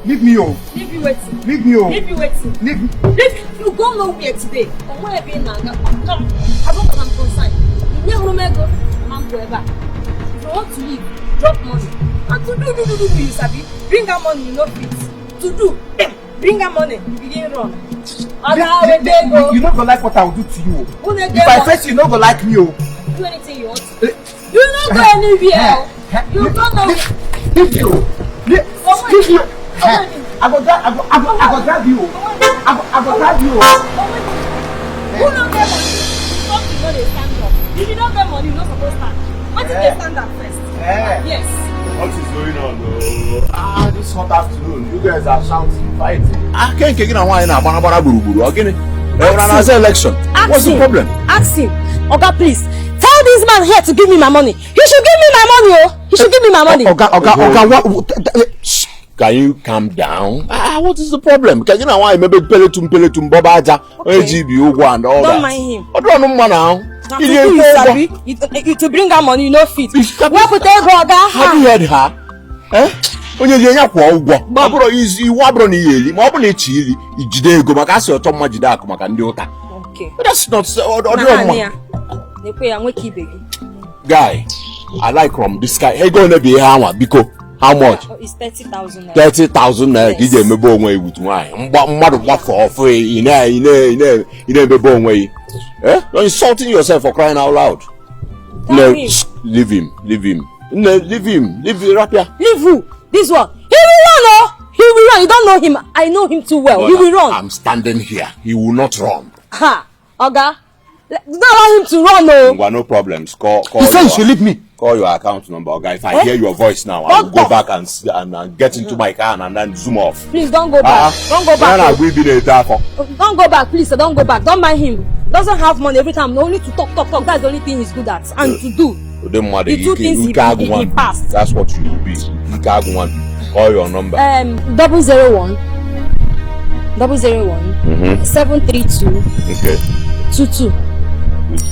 Leave me, oh. Leave you waiting. Leave me, oh. Leave you waiting. Leave me. You go nowhere today. Or where be now? Come. I don't want to consign. You never go. Man, go back. If you want to leave, drop money. And to do, you sabi. Bring her money, you know fit. To do, bring her money, you begin run. You not gonna like what I will do to you. If I face you, not gonna like me, oh. Do anything you want. You not go anywhere. You don't know. Leave you. Leave you. I go grab you. I go grab you. Who don't get money? Some people they stand up. If you don't get money, you're not supposed to stand. What if they stand up first? Yes. What is going on, This hot afternoon, you guys are shouting, fighting. I can't get on why now. Election. What's the problem? Ask him. Oga, please. Tell this man here to give me my money. He should give me my money, oh. He should give me my money. Oga, what? Can you calm down? What is the problem? Because you know why maybe peletum bobaja, AGB, and all that. Don't mind him. I don't know now. You to bring her money, you know fit. Where put her brother? Have you heard her? Onye yenya kwa ugwo. Aburo iwu aburo ni yeli, ma obuna echi ili, ijide ego maka asi oto mma jide akụ maka ndị ụta. Okay. But that's not Guy, I like from this guy. Hey, go na be how because how much? It's 30,000 naira. 30,000 naira. Give them a bone way with wine. Mmadu for free. Ine be bone way. You're insulting yourself for crying out loud. No, leave him. Leave him. Rapia. Leave who? This one. He will run, oh! He will run. You don't know him. I know him too well. He will run. I'm standing here. He will not run. Ha! Oga. Don't allow him to run, oh! No problems. Call. He said you should leave me. Call your account number, guy. If I hear your voice now, I will go back and get into my car and then zoom off. Please don't go back. Don't go back. Don't go back, please. Don't go back. Don't mind him. Doesn't have money every time. Only to talk. That's the only thing he's good at. And to do. The two things he passed. That's what you will be. Call your number. 001 732 okay 22.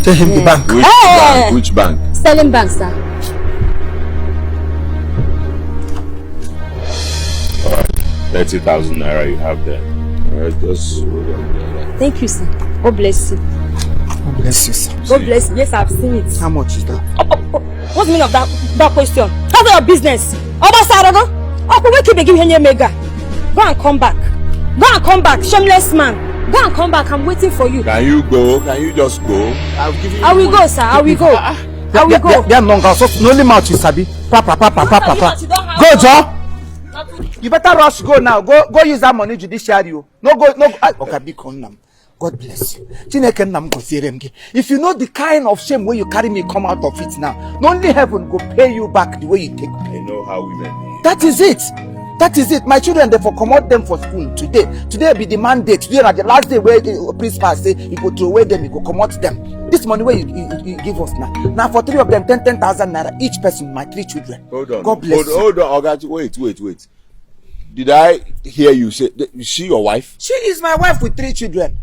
Tell him the bank. Which bank? Sterling Bank, sir. Alright. 30,000 naira you have there. Alright, just thank you, sir. God bless you. God bless you, sir. God bless you. Yes, I've seen it. How much is that? What's the meaning of that question? That's your business. Go and come back. Go and come back, shameless man. Go and come back. I'm waiting for you. Can you go? Can you just go? I will go, sir. I will go. I will go. They are longer. So no only mouth you sabi. Papa. Go, Joe. You better rush. Go now. Go use that money judiciary. No. Okay, be calm now. God bless you. If you know the kind of shame where you carry me, come out of it now. Not only heaven go pay you back the way you take me. I know how women. That is it. My children, therefore, commode them for school today. Today be the mandate. Today are the last day where the principal say you go throw away them, you go commode them. This money where you give us now. Now for 3 of them, 10,000 naira each person. My 3 children. Hold on. God bless you. Hold on. Wait. Did I hear you say? Is she your wife? She is my wife with 3 children.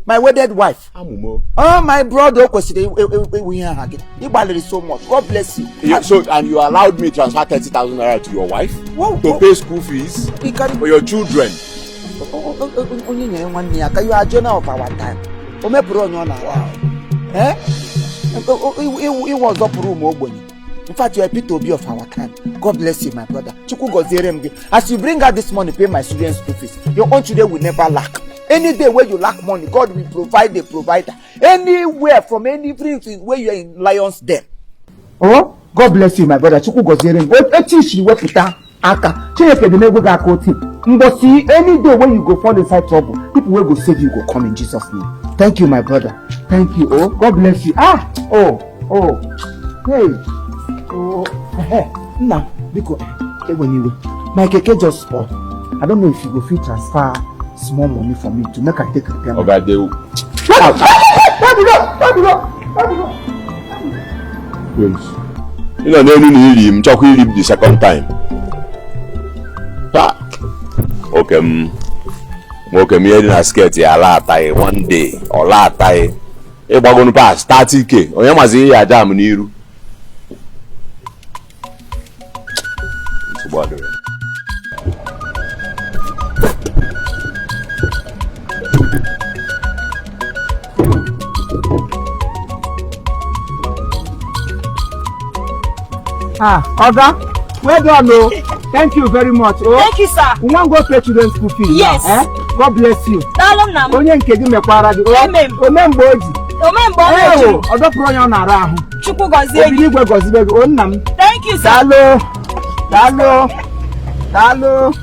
My wedded wife. Amumo. Oh, my brother, he so much. God bless you. So, and you allowed me to transfer 30,000 naira to your wife to pay school fees for your children. You are a journal of our time. He was up room. In fact, you are a P2B of our time. God bless you, my brother. As you bring out this money, pay my students' school fees. Your own children will never lack. Any day where you lack money, God will provide a provider. Anywhere from any where you are in Lion's Den. Oh, God bless you, my brother. Chuku gozerem. Etishi wepita aka. Chineke the never go quote him. But see, any day when you go fall inside trouble, people will go save you, go come in Jesus' name. Thank you, my brother. Thank you. Oh, God bless you. Hey. Now, because anyway, my keke just spoiled. I don't know if you go fit transfer small money for me to make I take repair. Okay, they will. You know, they need him. Talk with him the second time. Okay, me heading a skirt a lot one day or lot if we're going to pass 30k. Oh, you must see a jam niru. Oga, well done, oh. Thank you very much. Oh. Thank you, sir. We want to go pay children's school fees. Yes. Now, God bless you. Onye nke gị mekwara gị. Omemgbe oji. Omemgbe oji. Ọdọpụrụ onye ọ na-ara ahụ. Chukwu gọzie gị. Igwe gọzie gị. O nna m. Thank you, sir. Daalụ.